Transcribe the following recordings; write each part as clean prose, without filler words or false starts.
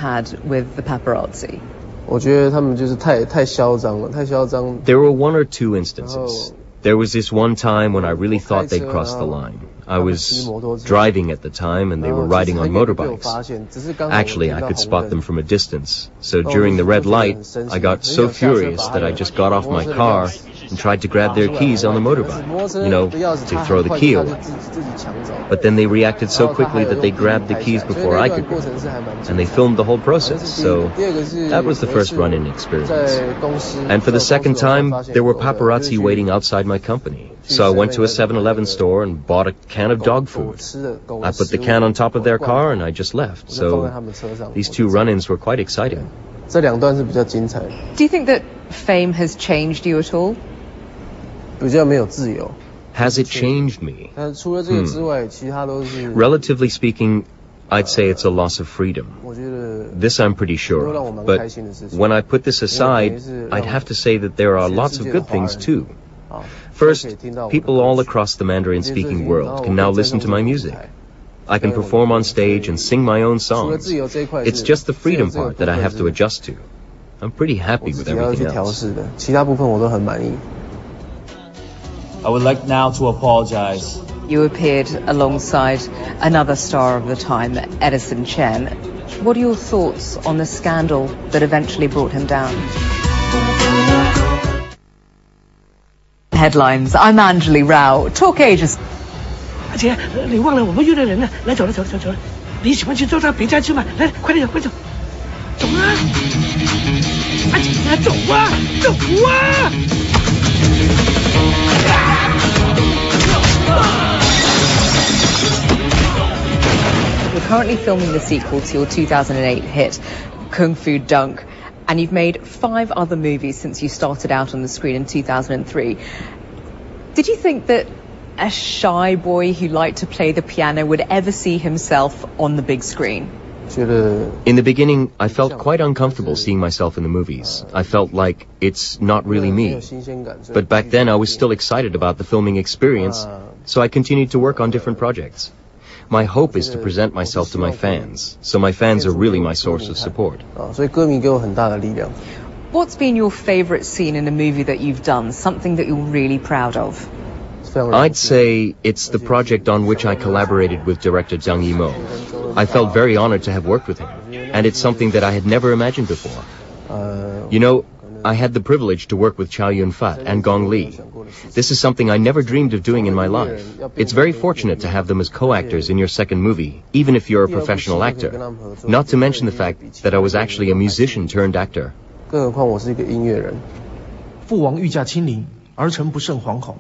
had with the paparazzi? 我觉得他们就是太嚣张了，太嚣张。There were one or two instances. There was this one time when I really thought they'd crossed the line. I was driving at the time and they were riding on motorbikes. Actually, I could spot them from a distance. So during the red light, I got so furious that I just got off my car and tried to grab their keys on the motorbike, you know, to throw the key away. But then they reacted so quickly that they grabbed the keys before I could grab them, and they filmed the whole process, so that was the first run-in experience. And for the second time, there were paparazzi waiting outside my company. So I went to a 7-Eleven store and bought a can of dog food. I put the can on top of their car and I just left, so these two run-ins were quite exciting. Do you think that fame has changed you at all? Has it changed me? Relatively speaking, I'd say it's a loss of freedom. This I'm pretty sure of. But when I put this aside, I'd have to say that there are lots of good things too. First, people all across the Mandarin-speaking world can now listen to my music. I can perform on stage and sing my own songs. It's just the freedom part that I have to adjust to. I'm pretty happy with everything else. I would like now to apologize. You appeared alongside another star of the time, Edison Chen. What are your thoughts on the scandal that eventually brought him down? Headlines. I'm Anjali Rao. Talk Asia. 阿姐，你忘了我们约的人了？来，走了。你喜欢去坐到别家去吗？来，快点走，走啊！阿姐，走啊！You're currently filming the sequel to your 2008 hit, Kung Fu Dunk, and you've made 5 other movies since you started out on the screen in 2003. Did you think that a shy boy who liked to play the piano would ever see himself on the big screen? In the beginning, I felt quite uncomfortable seeing myself in the movies. I felt like it's not really me. But back then, I was still excited about the filming experience, so I continued to work on different projects. My hope is to present myself to my fans, so my fans are really my source of support. What's been your favorite scene in a movie that you've done, something that you're really proud of? I'd say it's the project on which I collaborated with director Zhang Yimou. I felt very honored to have worked with him, and it's something that I had never imagined before. You know, I had the privilege to work with Chow Yun-fat and Gong Li. This is something I never dreamed of doing in my life. It's very fortunate to have them as co-actors in your second movie, even if you're a professional actor. Not to mention the fact that I was actually a musician turned actor. 父王御驾亲临，儿臣不胜惶恐。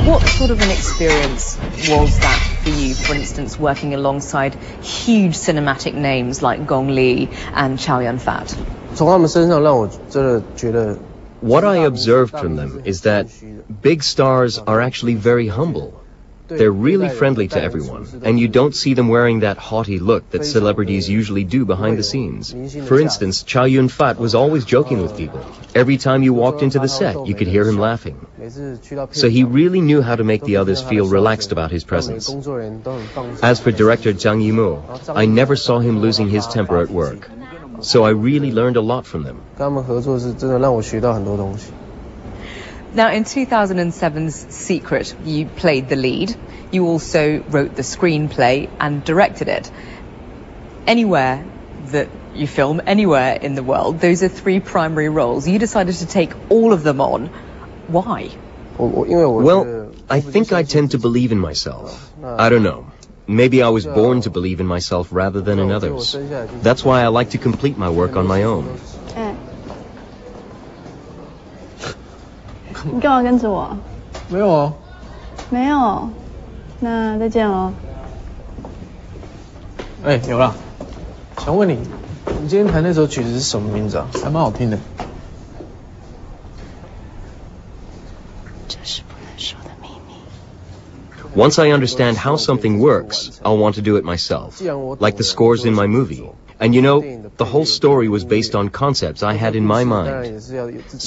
What sort of an experience was that for you, for instance, working alongside huge cinematic names like Gong Li and Chow Yun-fat? What I observed from them is that big stars are actually very humble. They're really friendly to everyone, and you don't see them wearing that haughty look that celebrities usually do behind the scenes. For instance, Chow Yun-fat was always joking with people. Every time you walked into the set, you could hear him laughing. So he really knew how to make the others feel relaxed about his presence. As for director Zhang Yimou, I never saw him losing his temper at work. So I really learned a lot from them. Now, in 2007's Secret, you played the lead. You also wrote the screenplay and directed it. Anywhere that you film, anywhere in the world, those are 3 primary roles. You decided to take all of them on. Why? Well, I think I tend to believe in myself. I don't know. Maybe I was born to believe in myself rather than in others. That's why I like to complete my work on my own. 你干嘛跟着我？没有啊。没有，那再见喽。哎，有了，想问你，你今天弹那首曲子是什么名字啊？还蛮好听的。这是不能说的秘密。Once I understand how something works, I'll want to do it myself, like the scores in my movie. And you know, the whole story was based on concepts I had in my mind.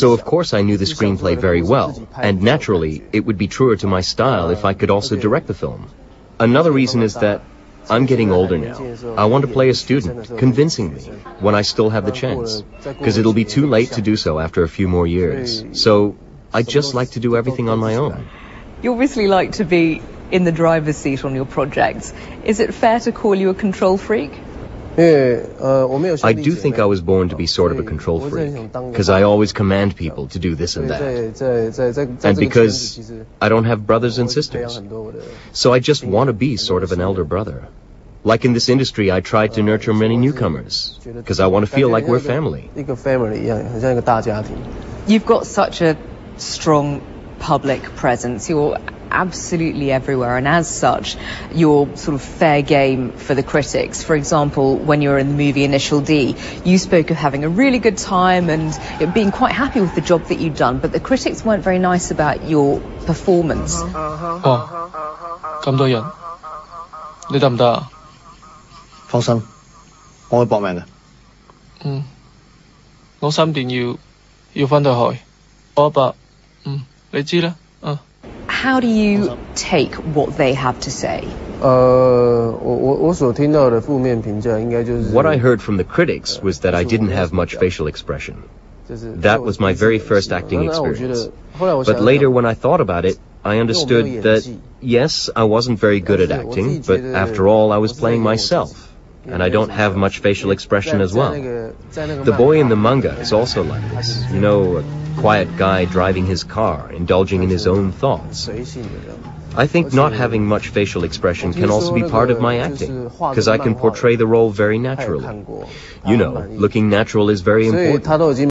So of course I knew the screenplay very well, and naturally it would be truer to my style if I could also direct the film. Another reason is that I'm getting older now. I want to play a student, convincingly, when I still have the chance, because it'll be too late to do so after a few more years. So I'd just like to do everything on my own. You obviously like to be in the driver's seat on your projects. Is it fair to call you a control freak? I do think I was born to be sort of a control freak, because I always command people to do this and that. And because I don't have brothers and sisters. So I just want to be sort of an elder brother. Like in this industry, I tried to nurture many newcomers, because I want to feel like we're family. You've got such a strong public presence. You're absolutely everywhere, and as such, you're sort of fair game for the critics. For example, when you were in the movie Initial D, you spoke of having a really good time and being quite happy with the job that you'd done, but the critics weren't very nice about your performance. 咁多人，你得唔得啊？放心，我會搏命嘅。我3點要返到去，我阿伯，你知啦，How do you take what they have to say? What I heard from the critics was that I didn't have much facial expression. That was my very first acting experience. But later when I thought about it, I understood that, yes, I wasn't very good at acting, but after all, I was playing myself. And I don't have much facial expression as well. The boy in the manga is also like this. You know, a quiet guy driving his car, indulging in his own thoughts. I think not having much facial expression can also be part of my acting, because I can portray the role very naturally. You know, looking natural is very important.